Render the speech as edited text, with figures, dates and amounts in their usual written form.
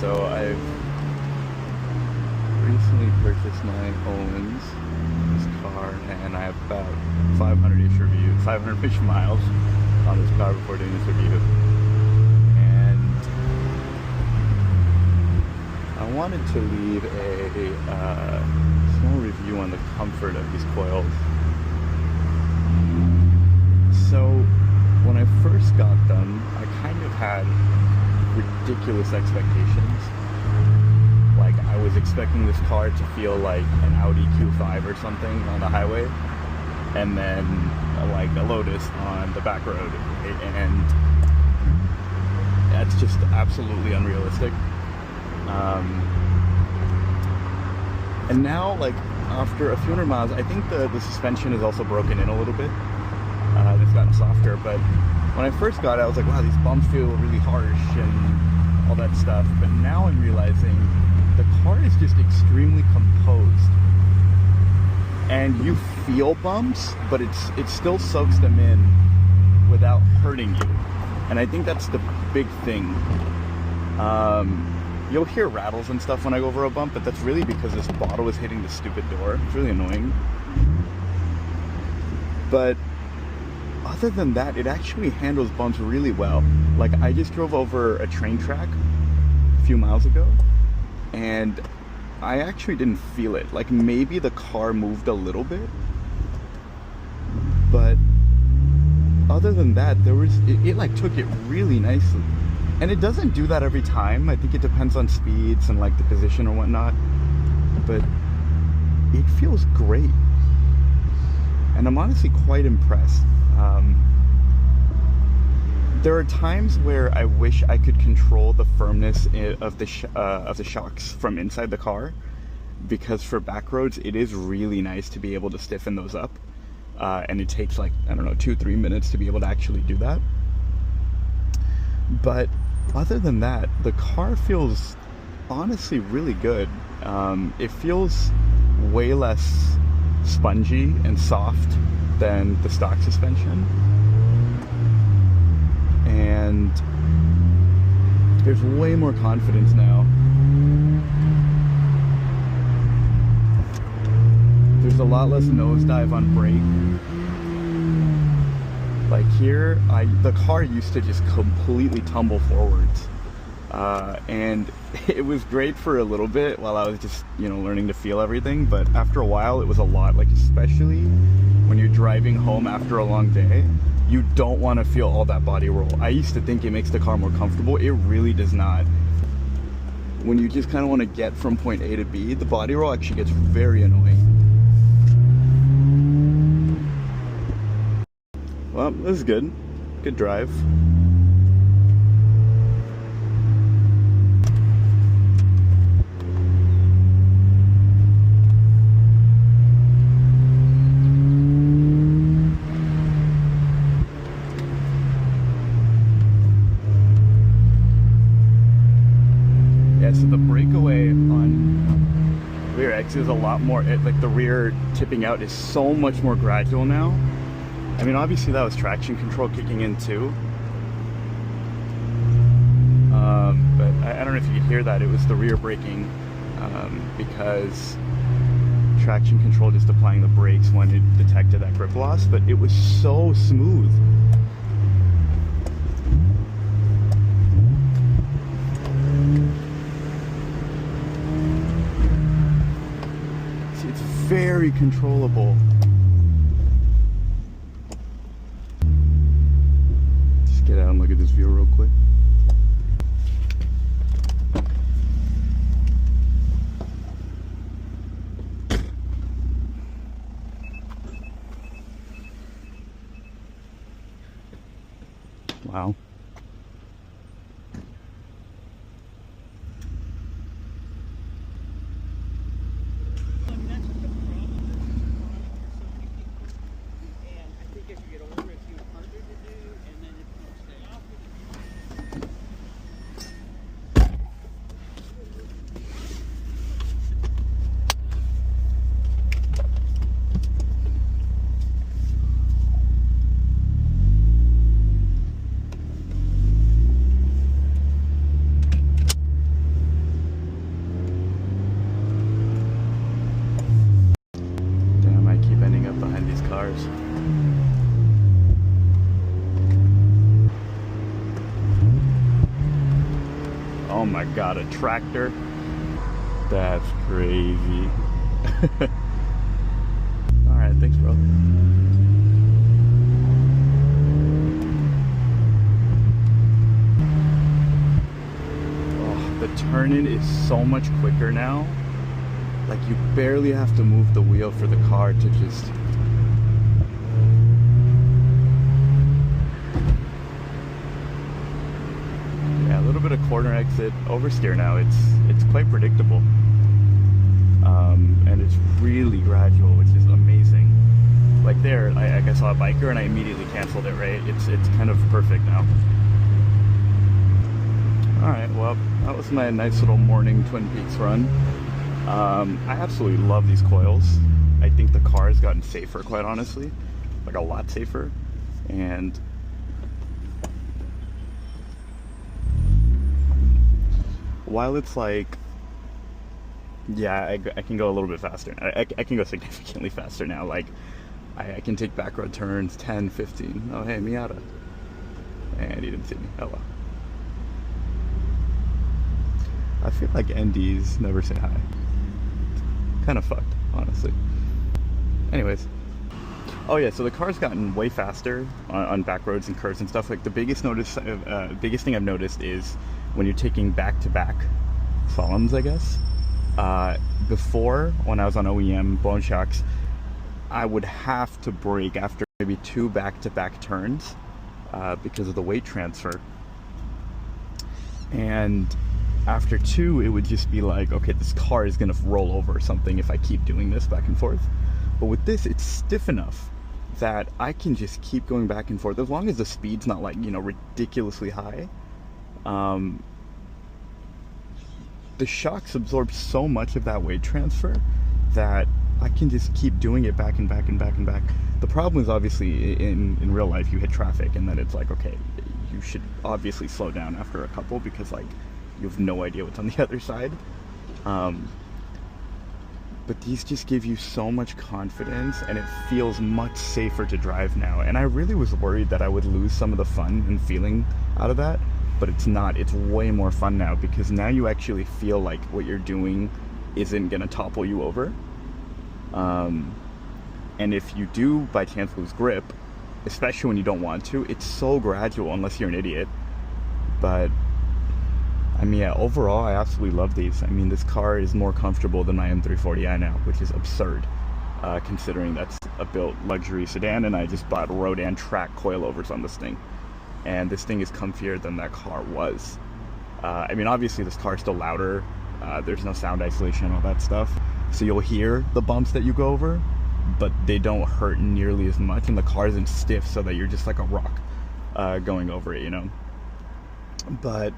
So I've recently purchased my Ohlins, this car, and I have about 500-ish miles on this car before doing this review. And I wanted to leave a small review on the comfort of these coils. So when I first got them, I kind of had ridiculous expectations. Like, I was expecting this car to feel like an Audi Q5 or something on the highway, and then like a Lotus on the back road, and that's just absolutely unrealistic. And now, like, after a few hundred miles, I think the suspension is also broken in a little bit. It's gotten softer, but when I first got it, I was like, wow, these bumps feel really harsh and all that stuff. But now I'm realizing the car is just extremely composed, and you feel bumps, but it still soaks them in without hurting you. And I think that's the big thing. You'll hear rattles and stuff when I go over a bump, but that's really because this bottle is hitting the stupid door. It's really annoying. But other than that, it actually handles bumps really well. Like, I just drove over a train track a few miles ago, and I actually didn't feel it. Like, maybe the car moved a little bit, but other than that, it like took it really nicely. And it doesn't do that every time. I think it depends on speeds and like the position or whatnot, but it feels great. And I'm honestly quite impressed. There are times where I wish I could control the firmness of the shocks from inside the car, because for back roads, it is really nice to be able to stiffen those up. And it takes, like, I don't know, 2-3 minutes to be able to actually do that. But other than that, the car feels honestly really good. It feels way less spongy and soft than the stock suspension, and there's way more confidence now. There's a lot less nosedive on brake. Like here, the car used to just completely tumble forwards, and it was great for a little bit while I was just, learning to feel everything. But after a while, it was a lot. Like, especially when you're driving home after a long day, you don't want to feel all that body roll. I used to think it makes the car more comfortable. It really does not. When you just kind of want to get from point A to B, the body roll actually gets very annoying. Well, this is good. Good drive. Yeah, so the breakaway on rear X is a lot more, like the rear tipping out is so much more gradual now. I mean, obviously that was traction control kicking in too. But I don't know if you could hear that. It was the rear braking, because traction control just applying the brakes when it detected that grip loss, but it was so smooth. See, it's very controllable. Get out and look at this view real quick. Wow. Oh my god, a tractor? That's crazy. Alright, thanks bro. Oh, the turn-in is so much quicker now. Like, you barely have to move the wheel for the car to just... Yeah, a little bit of corner exit, oversteer now. It's quite predictable. And it's really gradual, which is amazing. Like there, I saw a biker and I immediately canceled it, right? It's kind of perfect now. Alright, well, that was my nice little morning Twin Peaks run. I absolutely love these coils. I think the car has gotten safer, quite honestly. Like, a lot safer. And while it's like, yeah, I can go a little bit faster. I can go significantly faster now. Like, I can take back road turns 10, 15. Oh, hey, Miata. And he didn't see me. Oh, well. I feel like NDs never say hi. Kind of fucked, honestly. Anyways. Oh yeah, so the car's gotten way faster on back roads and curves and stuff. Like, the biggest thing I've noticed is when you're taking back-to-back slaloms, I guess. Before, when I was on OEM bone shocks, I would have to brake after maybe 2 back-to-back turns because of the weight transfer. And after 2, it would just be like, okay, this car is gonna roll over or something if I keep doing this back and forth. But with this, it's stiff enough that I can just keep going back and forth as long as the speed's not, like, you know, ridiculously high. The shocks absorb so much of that weight transfer that I can just keep doing it back and back and back and back. The problem is, obviously, in real life, you hit traffic and then it's like, okay, you should obviously slow down after a couple because, like, you have no idea what's on the other side. But these just give you so much confidence, and it feels much safer to drive now. And I really was worried that I would lose some of the fun and feeling out of that, but it's not. It's way more fun now because now you actually feel like what you're doing isn't gonna topple you over. And if you do by chance lose grip, especially when you don't want to, it's so gradual unless you're an idiot. But I mean, yeah, overall, I absolutely love these. I mean, this car is more comfortable than my M340i now, which is absurd, considering that's a built luxury sedan, and I just bought road and track coilovers on this thing. And this thing is comfier than that car was. I mean, obviously, this car is still louder. There's no sound isolation and all that stuff. So you'll hear the bumps that you go over, but they don't hurt nearly as much, and the car isn't stiff so that you're just like a rock going over it, you know? But